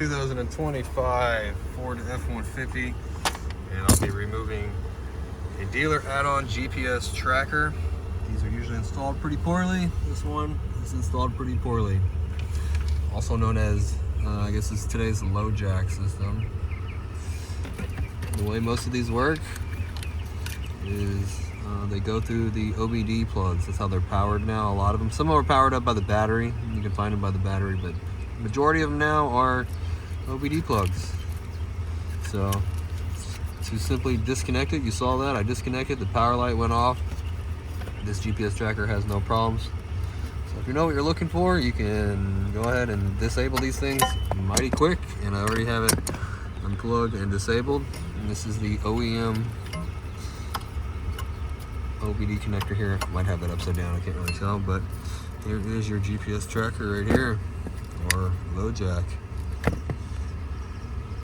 2025 Ford F150, and I'll be removing a dealer add-on GPS tracker. These are usually installed pretty poorly. This one is installed pretty poorly. Also known as, I guess this is today's low jack system. The way most of these work is they go through the OBD plugs. That's how they're powered now. A lot of them. Some are powered up by the battery. You can find them by the battery, but the majority of them now are OBD plugs. So to simply disconnect it, you saw that I disconnected, the power light went off. This GPS tracker has no problems. So if you know what you're looking for, you can go ahead and disable these things mighty quick, and I already have it unplugged and disabled. And this is the OEM OBD connector here. I might have that upside down, I can't really tell, but here is your GPS tracker right here, or low jack.